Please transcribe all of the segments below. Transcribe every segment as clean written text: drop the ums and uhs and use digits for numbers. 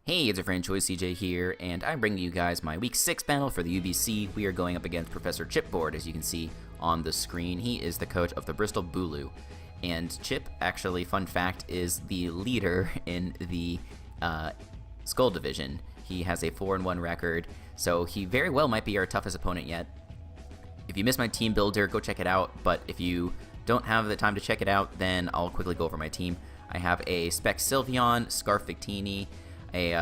Hey, it's your friend Choice CJ here, and I'm bringing you guys my Week 6 battle for the UBC. We are going up against Professor Chipboard, as you can see on the screen. He is the coach of the Bristol Bulu, and Chip, actually, fun fact, is the leader in the Skull Division. He has a 4-1 record, so he very well might be our toughest opponent yet. If you missed my team builder, go check it out, but if you don't have the time to check it out, then I'll quickly go over my team. I have a Spec Sylveon, Scarf Victini, a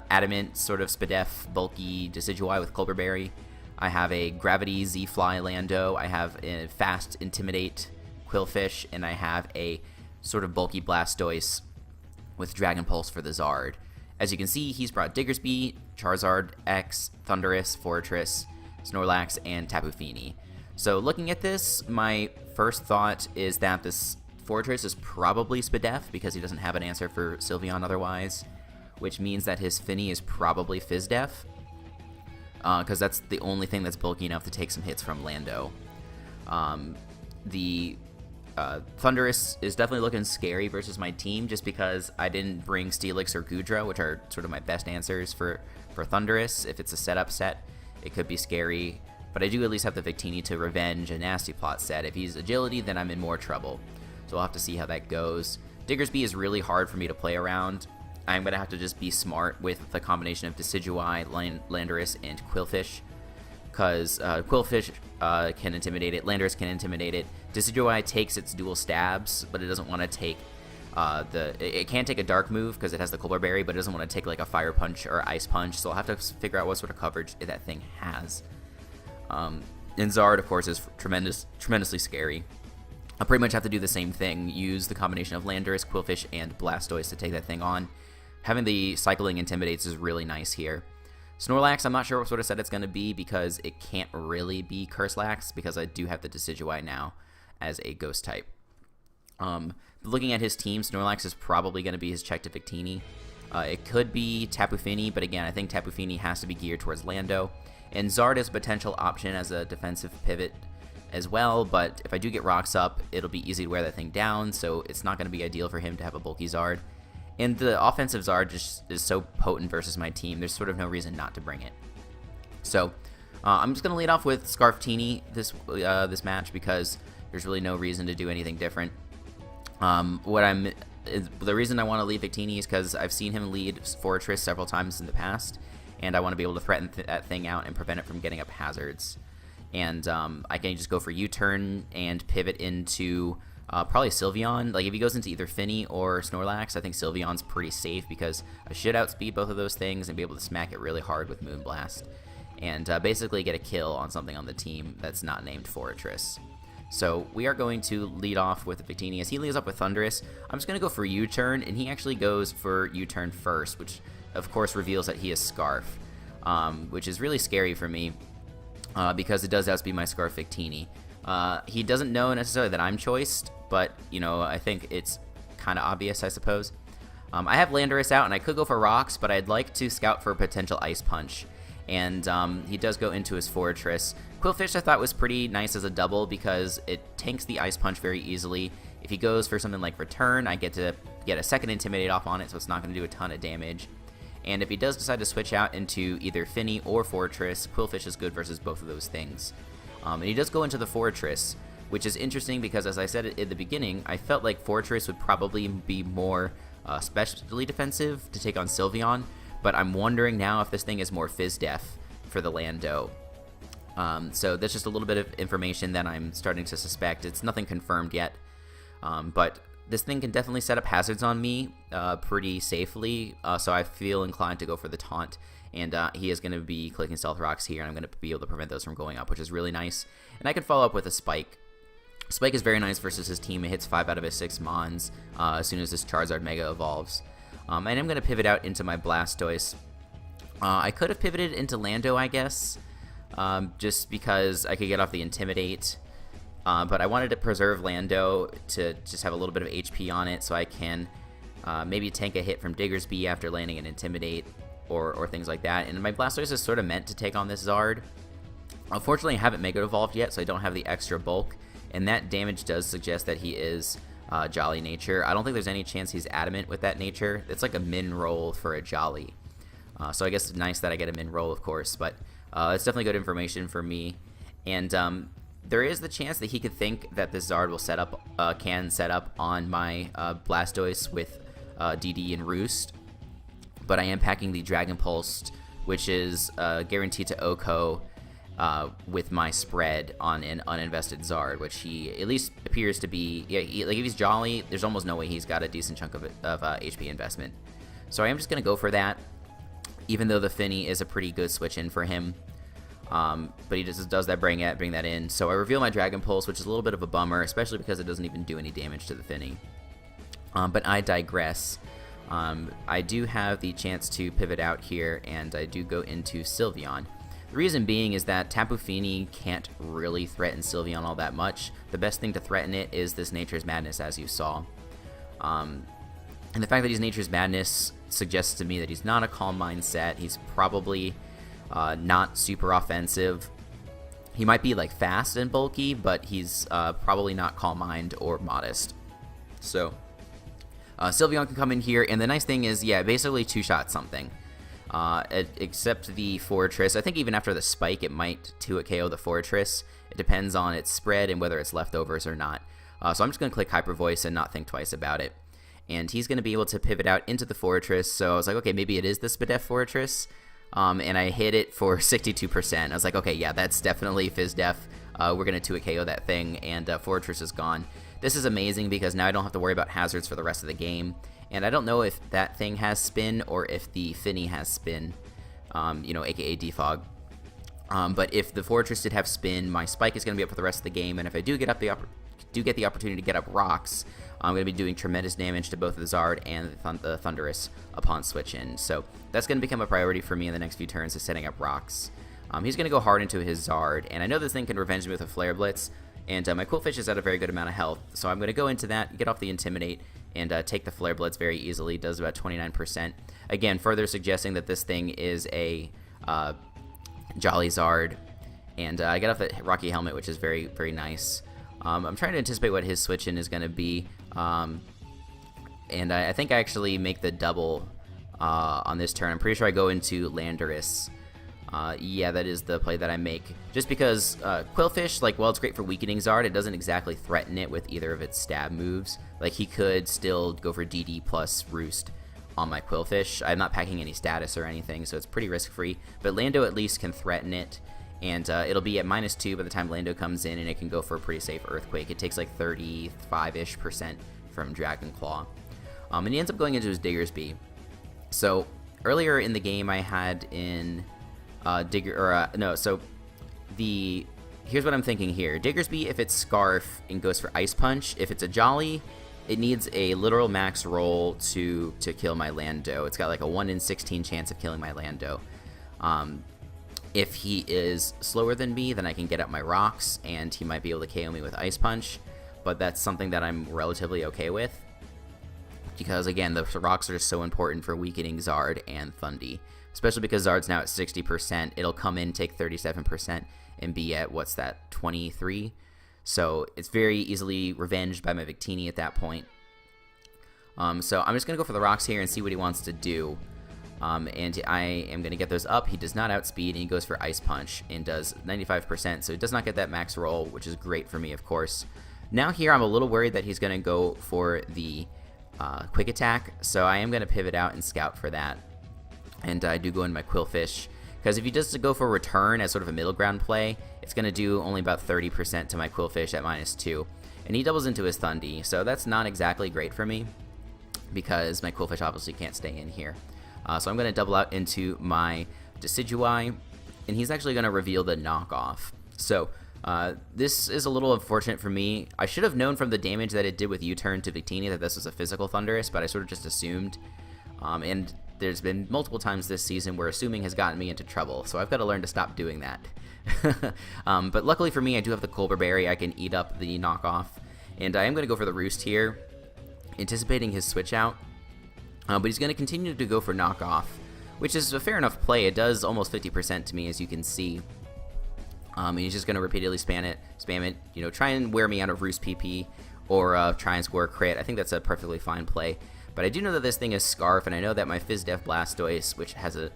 Adamant sort of Spadef bulky Decidueye with Colberberry. I have a Gravity Z-Fly Lando. I have a Fast Intimidate Quillfish, and I have a sort of bulky Blastoise with Dragon Pulse for the Zard. As you can see, he's brought Diggersby, Charizard X, Thundurus, Fortress, Snorlax, and Tapu Fini. So looking at this, my first thought is that this Fortress is probably Spadef because he doesn't have an answer for Sylveon otherwise, which means that his Fini is probably Fizdef, because that's the only thing that's bulky enough to take some hits from Lando. The Thundurus is definitely looking scary versus my team, just because I didn't bring Steelix or Goodra, which are sort of my best answers for Thundurus. If it's a setup set, it could be scary, but I do at least have the Victini to revenge a Nasty Plot set. If he's Agility, then I'm in more trouble, so we'll have to see how that goes. Diggersby is really hard for me to play around. I'm going to have to just be smart with the combination of Decidueye, Landorus, and Quillfish, because Quillfish can intimidate it, Landorus can intimidate it. Decidueye takes its dual stabs, but it doesn't want to take it can't take a dark move because it has the Colberberry, but it doesn't want to take like a Fire Punch or Ice Punch, so I'll have to figure out what sort of coverage that thing has. And Zard, of course, is tremendously scary. I'll pretty much have to do the same thing, use the combination of Landorus, Quillfish, and Blastoise to take that thing on. Having the Cycling Intimidates is really nice here. Snorlax, I'm not sure what sort of set it's going to be because it can't really be Curselax because I do have the Decidueye now as a Ghost type. Looking at his team, Snorlax is probably going to be his check to Victini. It could be Tapu Fini, but again, I think Tapu Fini has to be geared towards Lando. And Zard is a potential option as a defensive pivot as well, but if I do get rocks up, it'll be easy to wear that thing down, so it's not going to be ideal for him to have a bulky Zard. And the offensive Zard just is so potent versus my team, there's sort of no reason not to bring it. So I'm just going to lead off with Scarftini this match because there's really no reason to do anything different. The reason I want to lead Victini is because I've seen him lead Fortress several times in the past, and I want to be able to threaten that thing out and prevent it from getting up hazards. And I can just go for U-turn and pivot into probably Sylveon. Like if he goes into either Fini or Snorlax, I think Sylveon's pretty safe because I should outspeed both of those things and be able to smack it really hard with Moonblast. And basically get a kill on something on the team that's not named Fortress. So we are going to lead off with Victini. As he leads up with Thundurus, I'm just going to go for U-turn, and he actually goes for U-turn first, which of course reveals that he is Scarf, which is really scary for me. Because it does outspeed my Scarf Victini. He doesn't know necessarily that I'm choiced, but, you know, I think it's kind of obvious, I suppose. I have Landorus out, and I could go for Rocks, but I'd like to scout for a potential Ice Punch. And he does go into his Fortress. Quillfish I thought was pretty nice as a double because it tanks the Ice Punch very easily. If he goes for something like Return, I get to get a second Intimidate off on it, so it's not going to do a ton of damage. And if he does decide to switch out into either Fini or Fortress, Quillfish is good versus both of those things. And he does go into the Fortress, which is interesting because, as I said at the beginning, I felt like Fortress would probably be more specially defensive to take on Sylveon, but I'm wondering now if this thing is more Fizdef for the Lando. So that's just a little bit of information that I'm starting to suspect. It's nothing confirmed yet, but this thing can definitely set up hazards on me pretty safely, so I feel inclined to go for the taunt, and he is going to be clicking Stealth Rocks here, and I'm going to be able to prevent those from going up, which is really nice. And I can follow up with a Spike. Spike is very nice versus his team. It hits 5 out of his 6 Mons as soon as this Charizard Mega evolves. And I'm going to pivot out into my Blastoise. I could have pivoted into Lando, I guess, just because I could get off the Intimidate. But I wanted to preserve Lando to just have a little bit of HP on it so I can maybe tank a hit from Diggersby after landing an Intimidate or things like that. And my Blastoise is sort of meant to take on this Zard. Unfortunately, I haven't Mega Evolved yet, so I don't have the extra bulk. And that damage does suggest that he is Jolly nature. I don't think there's any chance he's Adamant with that nature. It's like a min roll for a Jolly. So I guess it's nice that I get him in roll, of course, but it's definitely good information for me. And there is the chance that he could think that this Zard will can set up on my Blastoise with DD and Roost, but I am packing the Dragon Pulse, which is guaranteed to OHKO with my spread on an uninvested Zard, which he at least appears to be. Yeah, like if he's Jolly, there's almost no way he's got a decent chunk of HP investment. So I am just going to go for that, even though the Finny is a pretty good switch in for him. But he just does that, bring that in. So I reveal my Dragon Pulse, which is a little bit of a bummer, especially because it doesn't even do any damage to the Finny. But I digress. I do have the chance to pivot out here, and I do go into Sylveon. The reason being is that Tapu Fini can't really threaten Sylveon all that much. The best thing to threaten it is this Nature's Madness, as you saw. And the fact that he's Nature's Madness suggests to me that he's not a Calm Mindset. He's probably not super offensive. He might be like fast and bulky, but he's probably not Calm Mind or Modest. So Sylveon can come in here, and the nice thing is, yeah, basically two-shot something. Except the Fortress. I think even after the Spike, it might 2-hit KO the Fortress. It depends on its spread and whether it's leftovers or not. So I'm just going to click Hyper Voice and not think twice about it. And he's going to be able to pivot out into the Fortress. So I was like, okay, maybe it is the Spadef Fortress. And I hit it for 62%. I was like, okay, yeah, that's definitely Fizdef. We're going to 2-hit KO that thing, and Fortress is gone. This is amazing because now I don't have to worry about hazards for the rest of the game. And I don't know if that thing has spin or if the Finny has spin, aka Defog. But if the Fortress did have spin, my Spike is going to be up for the rest of the game. And if I do get the opportunity to get up rocks, I'm going to be doing tremendous damage to both the Zard and the Thundurus upon switch in. So that's going to become a priority for me in the next few turns, is setting up rocks. He's going to go hard into his Zard, and I know this thing can revenge me with a Flare Blitz. And my Qwilfish is at a very good amount of health, so I'm going to go into that, get off the Intimidate, and take the Flare Blitz very easily. Does about 29%. Again, further suggesting that this thing is a Jolly Zard. And I get off the Rocky Helmet, which is very, very nice. I'm trying to anticipate what his switch-in is going to be. And I think I actually make the double on this turn. I'm pretty sure I go into Landorus. Yeah, that is the play that I make. Just because Qwilfish, like, while it's great for weakening Zard, it doesn't exactly threaten it with either of its stab moves. Like, he could still go for DD plus Roost on my Qwilfish. I'm not packing any status or anything, so it's pretty risk-free. But Lando at least can threaten it, and it'll be at -2 by the time Lando comes in, and it can go for a pretty safe Earthquake. It takes like 35-ish% from Dragon Claw. And he ends up going into his Diggersby. So, earlier in the game I had in... here's what I'm thinking here. Diggersby, if it's Scarf and goes for Ice Punch, if it's a Jolly, it needs a literal max roll to kill my Lando. It's got like a 1 in 16 chance of killing my Lando. If he is slower than me, then I can get up my rocks, and he might be able to KO me with Ice Punch, but that's something that I'm relatively okay with. Because, again, the rocks are just so important for weakening Zard and Thundy. Especially because Zard's now at 60%. It'll come in, take 37%, and be at, what's that, 23? So it's very easily revenged by my Victini at that point. So I'm just going to go for the rocks here and see what he wants to do. And I am going to get those up. He does not outspeed, and he goes for Ice Punch and does 95%. So he does not get that max roll, which is great for me, of course. Now here I'm a little worried that he's going to go for the Quick Attack. So I am going to pivot out and scout for that. And I do go into my Qwilfish, because if he does go for Return as sort of a middle ground play, it's going to do only about 30% to my Qwilfish at -2. And he doubles into his Thundy, so that's not exactly great for me, because my Qwilfish obviously can't stay in here. So I'm going to double out into my Decidueye, and he's actually going to reveal the Knockoff. So this is a little unfortunate for me. I should have known from the damage that it did with U-Turn to Victini that this was a physical Thundurus, but I sort of just assumed. And there's been multiple times this season where assuming has gotten me into trouble, so I've got to learn to stop doing that. But luckily for me, I do have the Colbur Berry. I can eat up the Knockoff, and I am going to go for the Roost here, anticipating his switch out. But he's going to continue to go for Knockoff, which is a fair enough play. It does almost 50% to me, as you can see. And he's just going to repeatedly spam it, try and wear me out of Roost PP, or try and score a crit. I think that's a perfectly fine play. But I do know that this thing is Scarf, and I know that my Fizdef Blastoise, which has a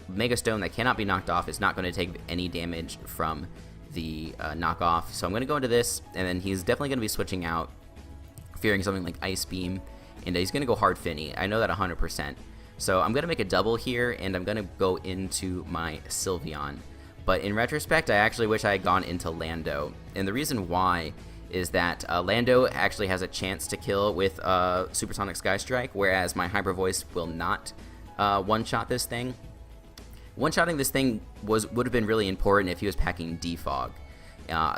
Mega Stone that cannot be knocked off is not going to take any damage from the knockoff. So I'm going to go into this, and then he's definitely going to be switching out, fearing something like Ice Beam, and he's going to go Hard Finny. I know that 100%. So I'm going to make a double here, and I'm going to go into my Sylveon. But in retrospect, I actually wish I had gone into Lando. And the reason why is that Lando actually has a chance to kill with Supersonic Sky Strike, whereas my Hyper Voice will not one-shot this thing. One-shotting this thing would have been really important if he was packing Defog.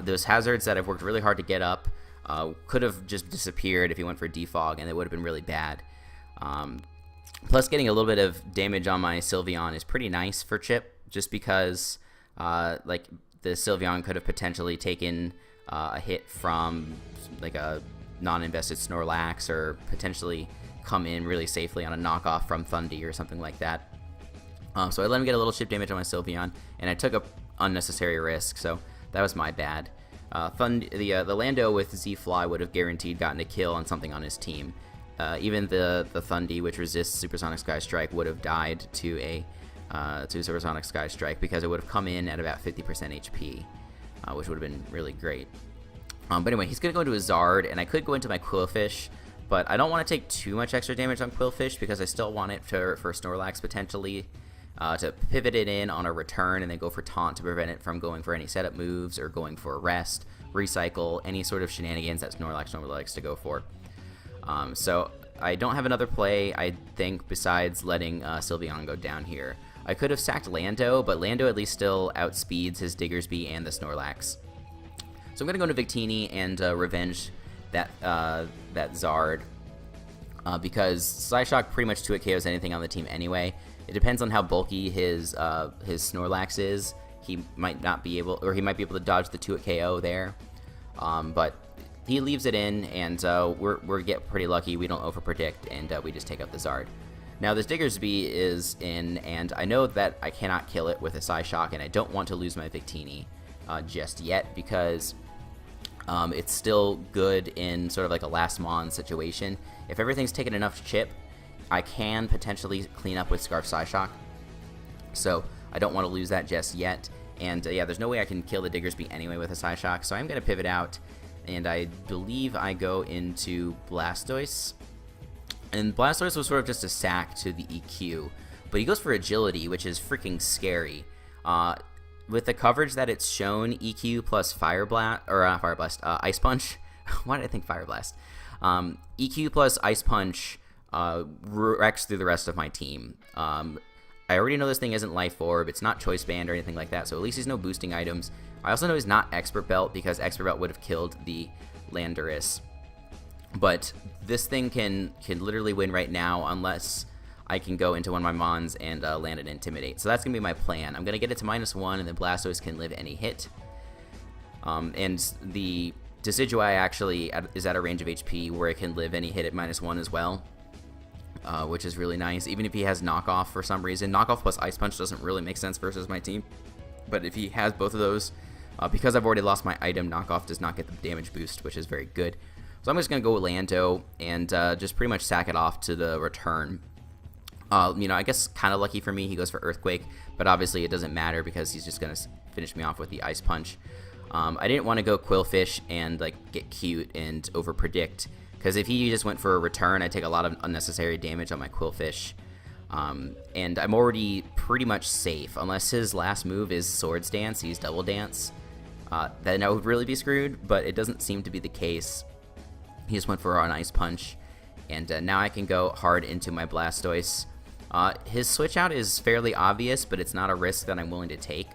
Those hazards that I've worked really hard to get up could have just disappeared if he went for Defog, and it would have been really bad. Plus, getting a little bit of damage on my Sylveon is pretty nice for Chip, just because like the Sylveon could have potentially taken a hit from like a non-invested Snorlax, or potentially come in really safely on a knockoff from Thundy or something like that. So I let him get a little chip damage on my Sylveon, and I took a unnecessary risk, so that was my bad. The Lando with Z-Fly would have guaranteed gotten a kill on something on his team. Even the Thundy, which resists Supersonic Sky Strike, would have died to Supersonic Sky Strike, because it would have come in at about 50% HP, which would have been really great. But anyway, he's going to go into a Zard, and I could go into my Quillfish, but I don't want to take too much extra damage on Quillfish, because I still want it for Snorlax potentially, to pivot it in on a return and then go for Taunt to prevent it from going for any setup moves or going for Rest, Recycle, any sort of shenanigans that Snorlax normally likes to go for. So I don't have another play, I think, besides letting Sylveon go down here. I could have sacked Lando, but Lando at least still outspeeds his Diggersby and the Snorlax. So I'm going to go into Victini and revenge that Zard, because Psyshock pretty much 2-hit KOs anything on the team anyway. It depends on how bulky his Snorlax is. He might not be able, or he might be able to dodge the 2-hit KO there. But he leaves it in, and we get pretty lucky. We don't overpredict, and we just take out the Zard. Now this Diggersby is in, and I know that I cannot kill it with a Psyshock, and I don't want to lose my Victini just yet, because it's still good in sort of like a last mon situation. If everything's taken enough chip, I can potentially clean up with Scarf Psyshock, so I don't want to lose that just yet. And yeah, there's no way I can kill the Diggersby anyway with a Psyshock, so I'm going to pivot out, and I believe I go into Blastoise. And Blastoise was sort of just a sack to the EQ, but he goes for Agility, which is freaking scary. With the coverage that it's shown, EQ plus Fire Blast, or Ice Punch. Why did I think Fire Blast? EQ plus Ice Punch wrecks through the rest of my team. I already know this thing isn't Life Orb, it's not Choice Band or anything like that, so at least he's no boosting items. I also know he's not Expert Belt, because Expert Belt would have killed the Landorus. But this thing can literally win right now, unless I can go into one of my Mons and land an Intimidate. So that's going to be my plan. I'm going to get it to -1, and then Blastoise can live any hit. And the Decidueye actually is at a range of HP where it can live any hit at -1 as well, which is really nice. Even if he has Knockoff for some reason. Knockoff plus Ice Punch doesn't really make sense versus my team. But if he has both of those, because I've already lost my item, Knockoff does not get the damage boost, which is very good. So I'm just going to go with Lando and just pretty much sack it off to the return. I guess kind of lucky for me, he goes for Earthquake, but obviously it doesn't matter because he's just going to finish me off with the Ice Punch. I didn't want to go Quillfish and like get cute and overpredict, because if he just went for a return, I'd take a lot of unnecessary damage on my Quillfish. And I'm already pretty much safe, unless his last move is Swords Dance, he's Double Dance. Then I would really be screwed, but it doesn't seem to be the case. He just went for an Ice Punch, and now I can go hard into my Blastoise. His switch out is fairly obvious, but it's not a risk that I'm willing to take.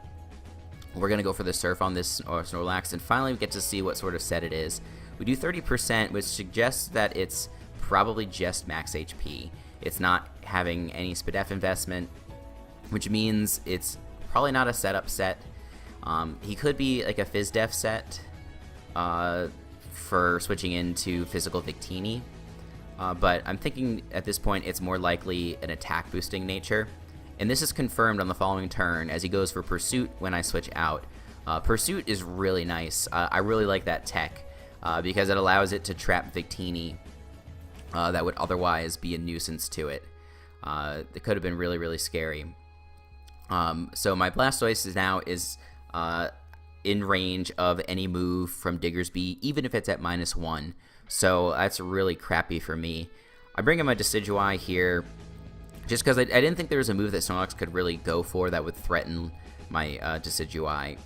We're going to go for the Surf on this Snorlax, and finally we get to see what sort of set it is. We do 30%, which suggests that it's probably just max HP. It's not having any Spadef investment, which means it's probably not a setup set. He could be like a Fizdef set for switching into Physical Victini. But I'm thinking at this point it's more likely an attack boosting nature. And this is confirmed on the following turn as he goes for Pursuit when I switch out. Pursuit is really nice. I really like that tech because it allows it to trap Victini that would otherwise be a nuisance to it. It could have been really, really scary. So my Blastoise is in range of any move from Diggersby, even if it's at -1. So that's really crappy for me. I bring in my Decidueye here just because I didn't think there was a move that Snorlax could really go for that would threaten my Decidueye.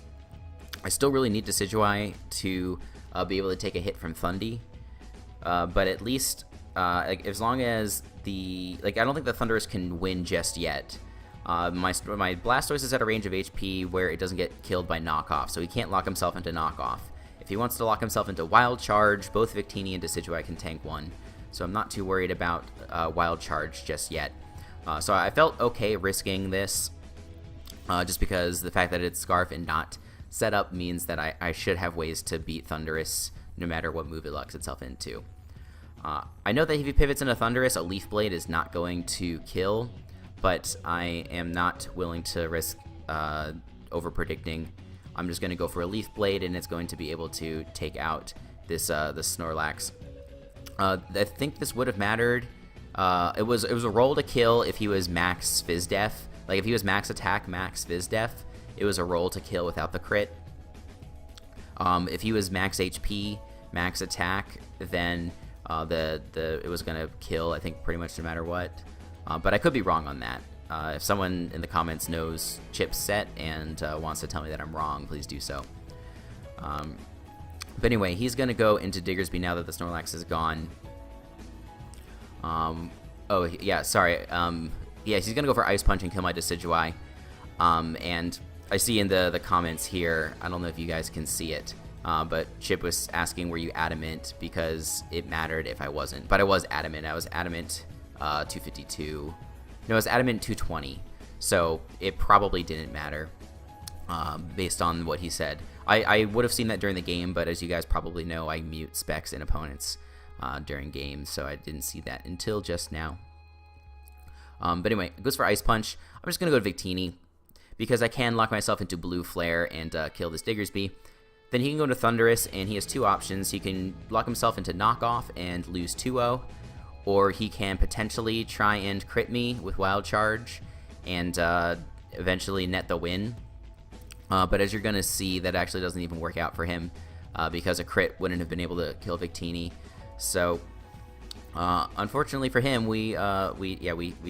I still really need Decidueye to be able to take a hit from Thundy, but at least like, as long as I don't think the Thundurus can win just yet. My Blastoise is at a range of HP where it doesn't get killed by knockoff, so he can't lock himself into knockoff. If he wants to lock himself into Wild Charge, both Victini and Decidueye can tank one, so I'm not too worried about Wild Charge just yet. So I felt okay risking this, just because the fact that it's Scarf and not set up means that I should have ways to beat Thundurus no matter what move it locks itself into. I know that if he pivots into Thundurus, a Leaf Blade is not going to kill, but I am not willing to risk over-predicting. I'm just going to go for a Leaf Blade, and it's going to be able to take out this Snorlax. I think this would have mattered. It was a roll to kill if he was max Fizz Def. Like, if he was max attack, max Fizz Def, it was a roll to kill without the crit. If he was max HP, max attack, then it was going to kill, I think, pretty much no matter what. But I could be wrong on that. If someone in the comments knows Chip's set and wants to tell me that I'm wrong, please do so. But anyway, he's going to go into Diggersby now that the Snorlax is gone. Oh, yeah, sorry. Yeah, he's going to go for Ice Punch and kill my Decidueye. And I see in the comments here, I don't know if you guys can see it, but Chip was asking, were you adamant, because it mattered if I wasn't. But I was adamant. I was adamant 252. No, I was adamant 220. So it probably didn't matter based on what he said. I would have seen that during the game, but as you guys probably know, I mute specs in opponents during games, so I didn't see that until just now. But anyway, it goes for Ice Punch. I'm just going to go to Victini, because I can lock myself into Blue Flare and kill this Diggersby. Then he can go to Thundurus, and he has two options. He can lock himself into Knockoff and lose 2-0, or he can potentially try and crit me with Wild Charge and eventually net the win. But as you're going to see, that actually doesn't even work out for him, because a crit wouldn't have been able to kill Victini. So unfortunately for him, we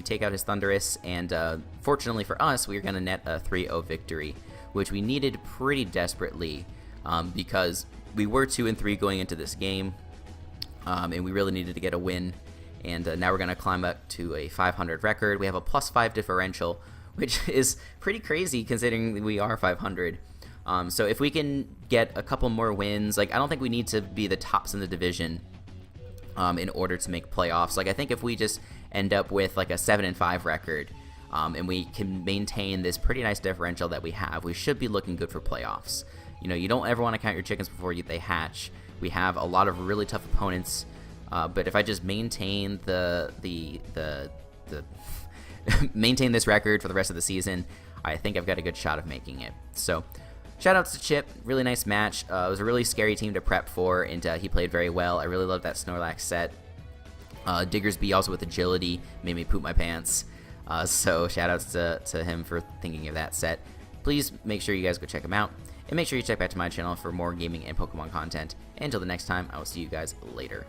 take out his Thundurus, and fortunately for us, we're going to net a 3-0 victory, which we needed pretty desperately, because we were 2-3 going into this game, and we really needed to get a win. And now we're going to climb up to a 500 record. We have a +5 differential, which is pretty crazy considering we are 500. So if we can get a couple more wins, like, I don't think we need to be the tops in the division in order to make playoffs. Like, I think if we just end up with like a 7-5 record, and we can maintain this pretty nice differential that we have, we should be looking good for playoffs. You know, you don't ever want to count your chickens before they hatch. We have a lot of really tough opponents, but if I just maintain maintain this record for the rest of the season, I think I've got a good shot of making it. So, shoutouts to Chip, really nice match. It was a really scary team to prep for, and he played very well. I really loved that Snorlax set. Diggersby also with agility made me poop my pants. So shoutouts to him for thinking of that set. Please make sure you guys go check him out, and make sure you check back to my channel for more gaming and Pokemon content. And until the next time, I will see you guys later.